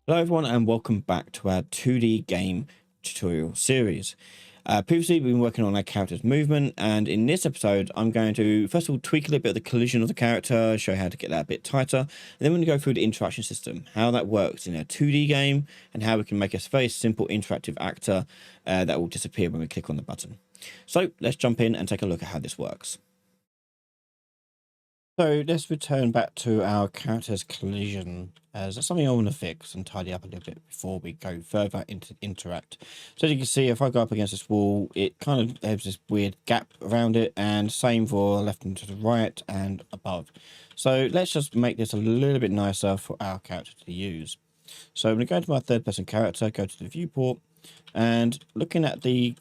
Hello everyone and welcome back to our 2D game tutorial series. Previously we've been working on our character's movement, and in this episode I'm going to first of all tweak a little bit of the collision of the character, show how to get that a bit tighter, and then we're going to go through the interaction system, how that works in a 2D game and how we can make a very simple interactive actor that will disappear when we click on the button. So let's jump in and take a look at how this works. So let's return back to our character's collision, as that's something I want to fix and tidy up a little bit before we go further into interact. So as you can see, if I go up against this wall, it kind of has this weird gap around it, and same for left and to the right and above. So let's just make this a little bit nicer for our character to use. So I'm going to go into my third person character, go to the viewport, and looking at the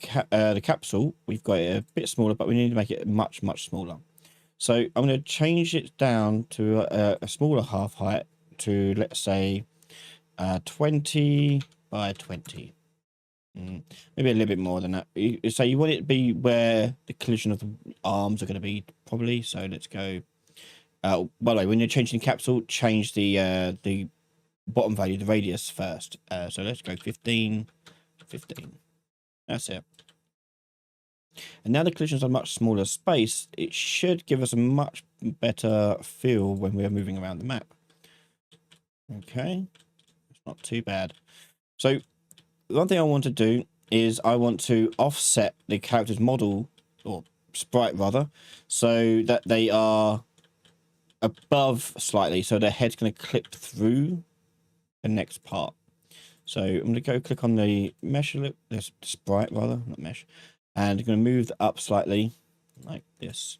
capsule, we've got it a bit smaller, but we need to make it much smaller. So I'm going to change it down to a smaller half height to, let's say, 20 by 20. Maybe a little bit more than that. So you want it to be where the collision of the arms are going to be, probably. So let's go. By the way, when you're changing the capsule, change the bottom value, the radius first. So let's go 15. That's it. And now the collisions are much smaller space, it should give us a much better feel when we're moving around the map. Okay, it's not too bad. So one thing I want to do is I want to offset the character's model, or sprite rather, so that they are above slightly, so their head's going to clip through the next part. So I'm going to go click on the mesh, this sprite rather, not mesh. And I'm going to move up slightly like this.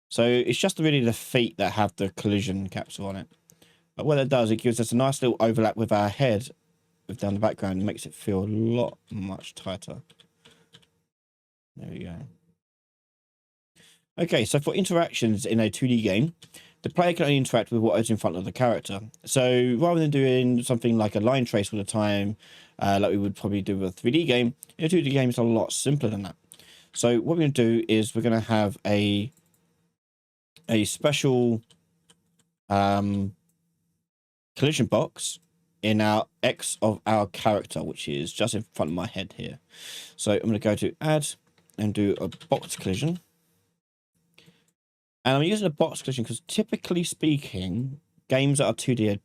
So it's just really the feet that have the collision capsule on it. But what it does, it gives us a nice little overlap with our head down the background and makes it feel a lot much tighter. There we go. Okay, so for interactions in a 2D game, the player can only interact with what is in front of the character. So rather than doing something like a line trace all the time, like we would probably do with a 3D game, in a 2D game it's a lot simpler than that. So what we're going to do is we're going to have a special collision box in our X of our character, which is just in front of my head here. So I'm going to go to add and do a box collision. And I'm using a box collision because, typically speaking, games that are 2D are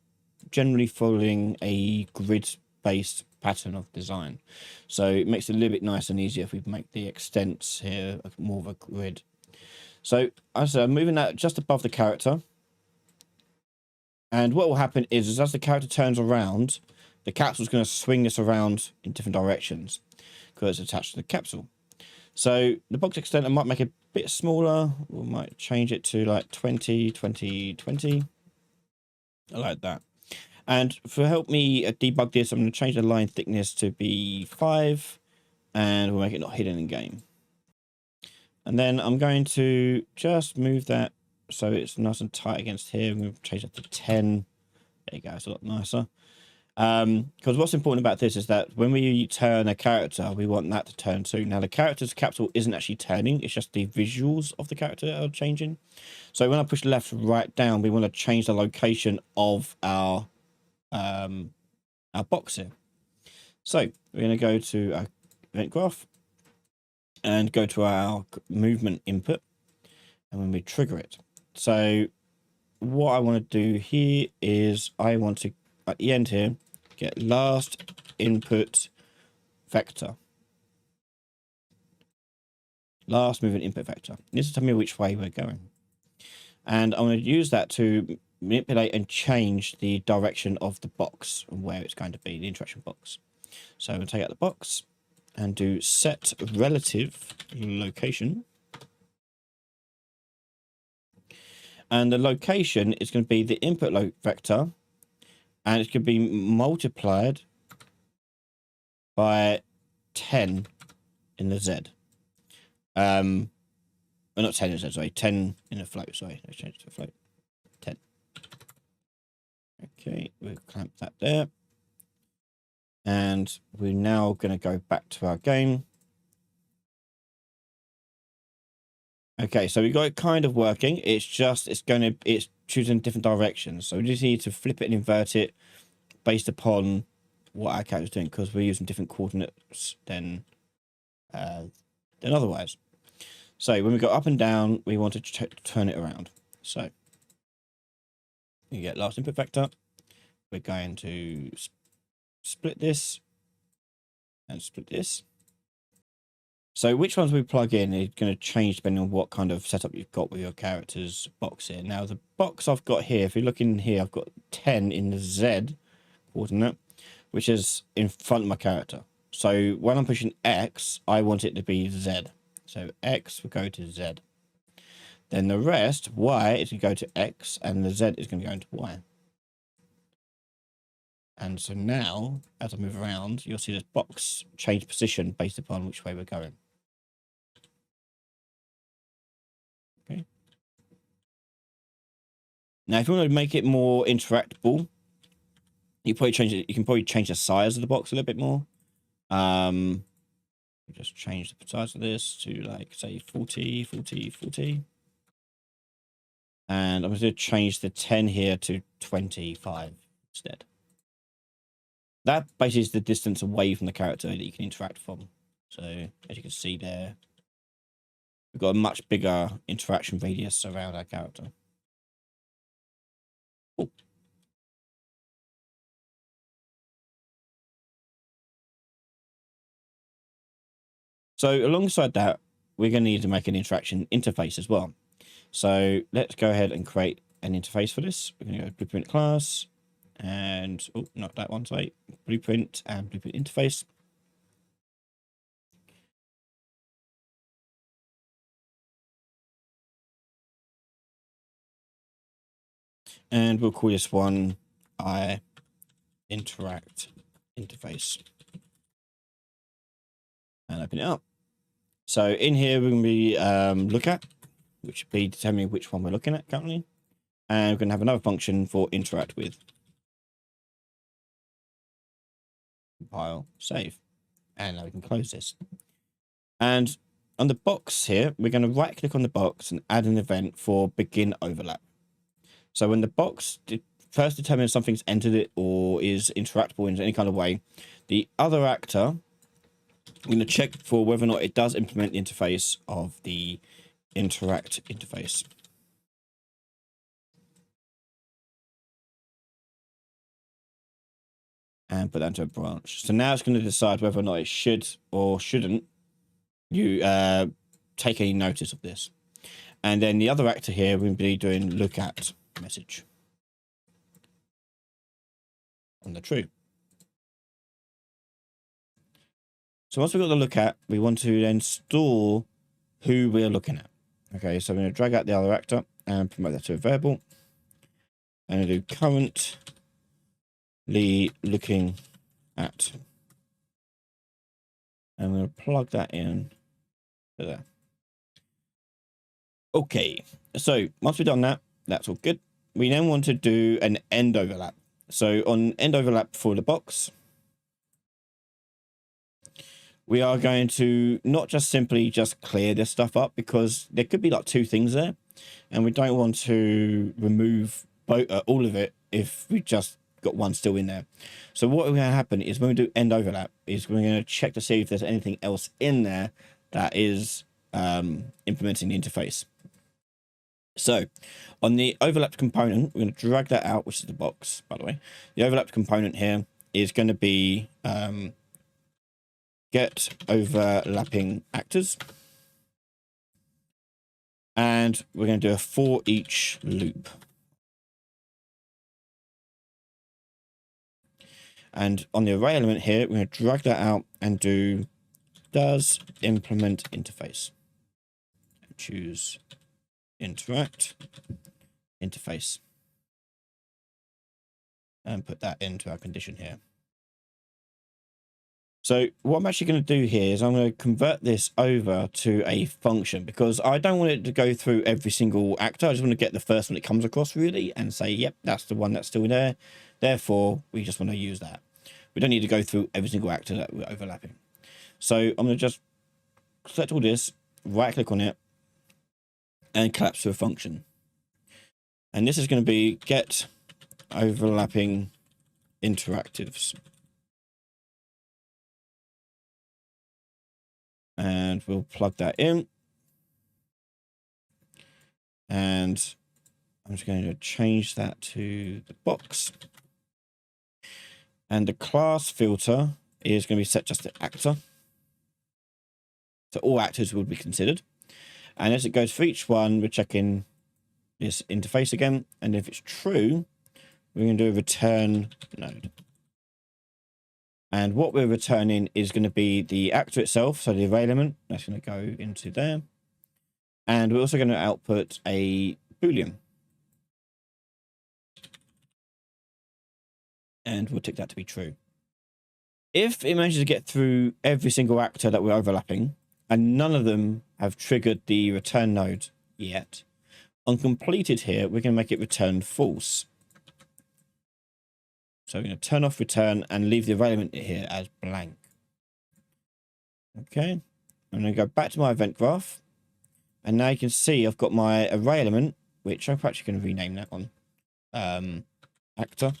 generally following a grid-based pattern of design. So it makes it a little bit nicer and easier if we make the extents here more of a grid. So as I'm moving that just above the character. And what will happen is as the character turns around, the capsule is going to swing this around in different directions because it's attached to the capsule. So the box extent I might make it a bit smaller. We might change it to like 20. I like that. And for help me debug this, I'm going to change the line thickness to be 5, and we'll make it not hidden in game. And then I'm going to just move that so it's nice and tight against here. I'm going to change that to 10. There you go, it's a lot nicer. Because what's important about this is that when we turn a character, we want that to turn too. Now the character's capsule isn't actually turning, it's just the visuals of the character that are changing. So when I push left right down, we want to change the location of our box here. So we're going to go to our event graph and go to our movement input, and when we trigger it. So what I want to do here is I want to, at the end here, get last input vector. Last movement input vector. This is telling me which way we're going. And I'm going to use that to manipulate and change the direction of the box and where it's going to be, the interaction box. So I'm going to take out the box and do set relative location. And the location is going to be the input vector, and it could be multiplied by 10 in the Z. Well, not 10 in the Z, sorry, 10 in the float, sorry. Let's change it to float. 10. Okay, we'll clamp that there. And we're now going to go back to our game. Okay, so we got it kind of working. It's choosing different directions. So we just need to flip it and invert it based upon what our character's doing, because we're using different coordinates than otherwise. So when we go up and down, we want to turn it around. So you get last input vector. We're going to split this and split this. So which ones we plug in is going to change depending on what kind of setup you've got with your character's box here. Now the box I've got here, if you look in here, I've got 10 in the Z coordinate, which is in front of my character. So when I'm pushing X, I want it to be Z. So X will go to Z. Then the rest, Y, is going to go to X, and the Z is going to go into Y. And so now, as I move around, you'll see this box change position based upon which way we're going. Okay. Now, if you want to make it more interactable, you probably change it. You can probably change the size of the box a little bit more. Just change the size of this to, like, say 40, 40, 40. And I'm going to change the 10 here to 25 instead. That basically is the distance away from the character that you can interact from. So, as you can see there, we've got a much bigger interaction radius around our character. Ooh. So, alongside that, we're going to need to make an interaction interface as well. So, let's go ahead and create an interface for this. We're going to go to Blueprint class. And, oh, not that one, sorry. Blueprint and Blueprint interface. And we'll call this one I interact interface. And open it up. So in here, we're going to be look at, which would be determining which one we're looking at currently. And we're going to have another function for interact with. Compile, save. And now we can close this. And on the box here, we're going to right click on the box and add an event for begin overlap. So when the box first determines something's entered it or is interactable in any kind of way, the other actor, I'm going to check for whether or not it does implement the interface of the interact interface. And put that into a branch. So now it's going to decide whether or not it should or shouldn't you take any notice of this. And then the other actor here will be doing look at message on the true. So once we've got the look at, we want to then store who we're looking at. Okay, so I'm going to drag out the other actor and promote that to a variable. I'm going to do currently looking at. I'm going to plug that in to there. Okay, so once we've done that, that's all good. We then want to do an end overlap. So on end overlap for the box, we are going to not just simply just clear this stuff up, because there could be like two things there, and we don't want to remove all of it if we just got one still in there. So what will happen is when we do end overlap is we're going to check to see if there's anything else in there that is implementing the interface. So on the overlapped component, we're going to drag that out, which is the box, by the way. The overlapped component here is going to be get overlapping actors. And we're going to do a for each loop. And on the array element here, we're going to drag that out and do does implement interface. And choose interact interface. And put that into our condition here. So what I'm actually going to do here is I'm going to convert this over to a function, because I don't want it to go through every single actor. I just want to get the first one it comes across really and say, yep, that's the one that's still there. Therefore, we just want to use that. We don't need to go through every single actor that we're overlapping. So I'm going to just select all this, right click on it, and collapse to a function. And this is going to be get overlapping interactives. And we'll plug that in. And I'm just going to change that to the box. And the class filter is going to be set just to actor. So all actors would be considered. And as it goes for each one, we're checking this interface again. And if it's true, we're going to do a return node. And what we're returning is going to be the actor itself, so the array element. That's going to go into there. And we're also going to output a Boolean. And we'll tick that to be true. If it manages to get through every single actor that we're overlapping, and none of them have triggered the return node yet, on completed here, we're going to make it return false. So we're going to turn off return and leave the array element here as blank. Okay. I'm going to go back to my event graph. And now you can see I've got my array element, which I'm actually going to rename that one. Actor.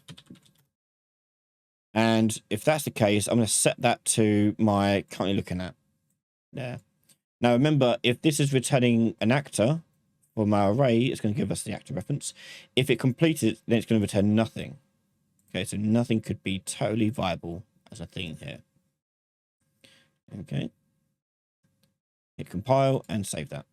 And if that's the case, I'm going to set that to my currently looking at. There. Now remember, if this is returning an actor from our array, it's going to give us the actor reference. If it completed, then it's going to return nothing. Okay, so nothing could be totally viable as a thing here. Okay. Hit compile and save that.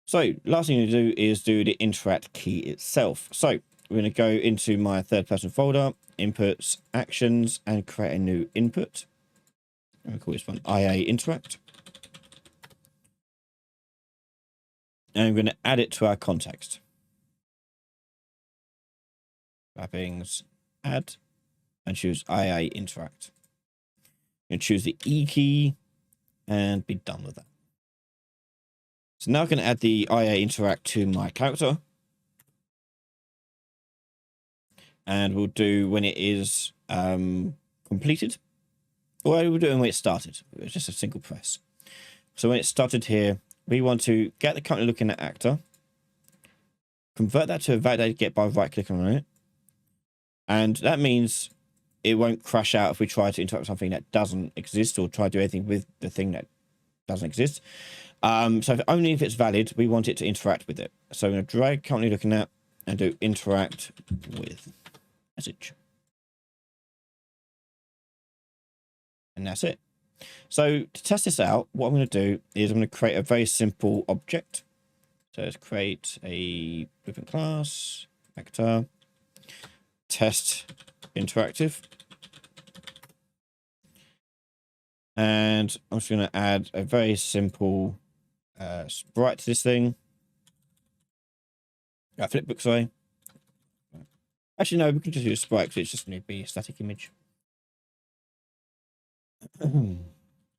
So last thing to do is do the interact key itself. So we're going to go into my third person folder, inputs, actions, and create a new input. And we'll call this one IA interact. And I'm going to add it to our context. Wrappings, add, and choose IA interact. I'm going to choose the E key and be done with that. So now I can add the IA interact to my character. And we'll do when it is completed. Or we'll do it when it started. It's just a single press. So when it started here, we want to get the currently looking at actor. Convert that to a validated get by right-clicking on it. And that means it won't crash out if we try to interact with something that doesn't exist or try to do anything with the thing that doesn't exist. So only if it's valid, we want it to interact with it. So I'm going to drag currently looking at and do interact with message. And that's it. So to test this out, what I'm going to do is I'm going to create a very simple object. So let's create a blueprint class, actor, test interactive. And I'm just going to add a very simple sprite to this thing. Flipbook, sorry. Actually, no, we can just use sprite because it's just going to be a static image.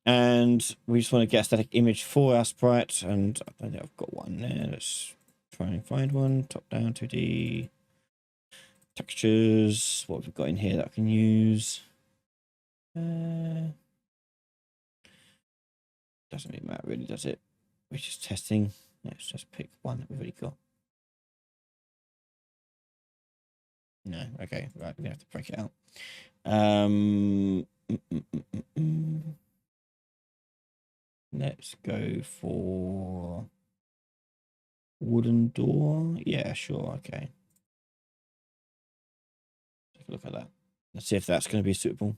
And we just want to get a static image for our sprite, and I don't think I've got one there. Let's try and find one. Top down 2D textures. What have we got in here that I can use? Doesn't really matter, really, does it? We're just testing. Let's just pick one that we've already got. No, okay, right, we're gonna have to break it out. Let's go for wooden door. Yeah, sure, okay. Take a look at that. Let's see if that's going to be suitable.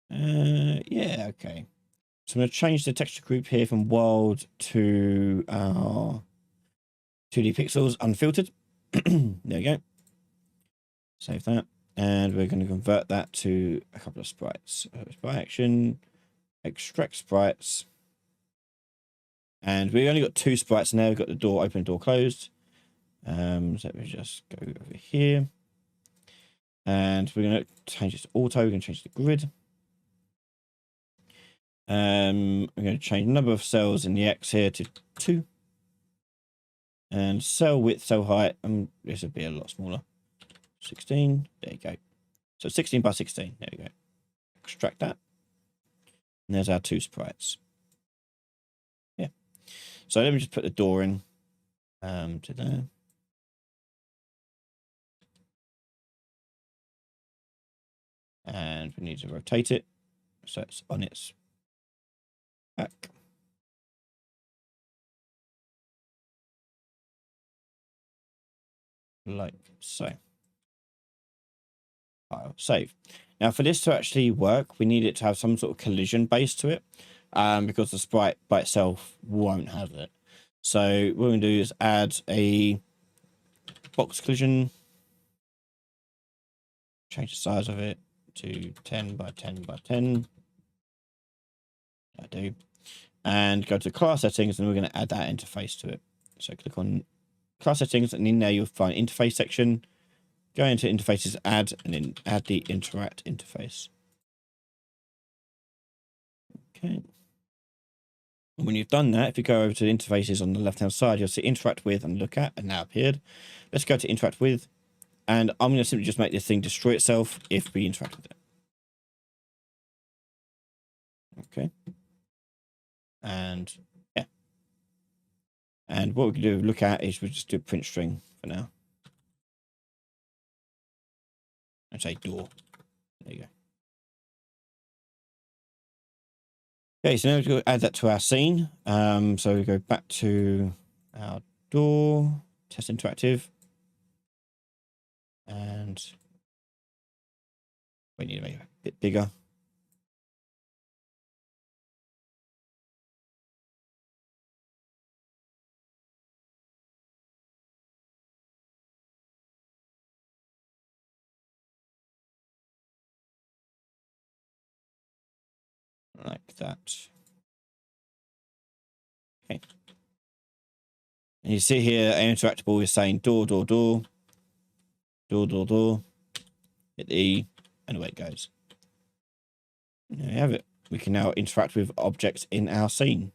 Yeah, okay. So I'm going to change the texture group here from world to 2D pixels unfiltered. There we go. Save that. And we're going to convert that to a couple of sprites. Sprite action, extract sprites. And we only got 2 sprites now. We've got the door open, door closed. So let me just go over here. And we're going to change it to auto. We're going to change the grid. We're going to change the number of cells in the X here to 2. And cell width, cell height, this would be a lot smaller. 16, there you go. So 16 by 16, there we go. Extract that. And there's our 2 sprites. Yeah. So let me just put the door in to there. And we need to rotate it so it's on its back. Like so. File save. Now for this to actually work, we need it to have some sort of collision base to it, because the sprite by itself won't have it. So what we're going to do is add a box collision, change the size of it to 10 by 10 by 10. I do. And go to class settings, and we're going to add that interface to it. So click on class settings, and in there you'll find interface section. Go into interfaces, add, and then add the interact interface. Okay. And when you've done that, if you go over to the interfaces on the left-hand side, you'll see interact with and look at, and now appeared. Let's go to interact with, and I'm going to simply just make this thing destroy itself if we interact with it. Okay. And yeah. And what we can do, look at, is we'll just do print string for now. And say door. There you go. Okay, so now we've got to add that to our scene. So we go back to our door, test interactive. And we need to make it a bit bigger. Like that. Okay. And you see here, interactable is saying door, door, door, door, door, door. Hit E, and away it goes. And there you have it. We can now interact with objects in our scene.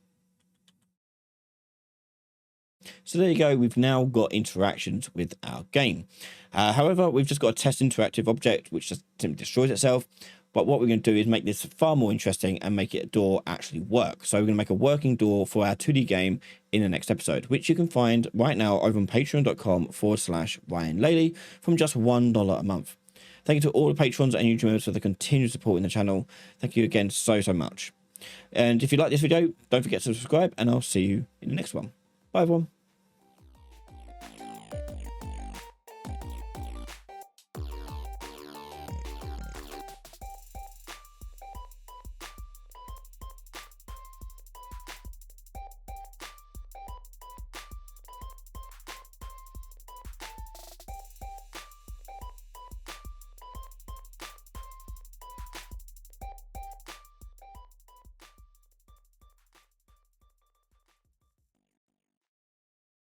So there you go. We've now got interactions with our game. However, we've just got a test interactive object, which just simply destroys itself. But what we're going to do is make this far more interesting and make it a door actually work. So we're going to make a working door for our 2D game in the next episode, which you can find right now over on patreon.com/Ryan Laley from just $1 a month. Thank you to all the patrons and YouTube members for the continued support in the channel. Thank you again so much. And if you like this video, don't forget to subscribe, and I'll see you in the next one. Bye everyone.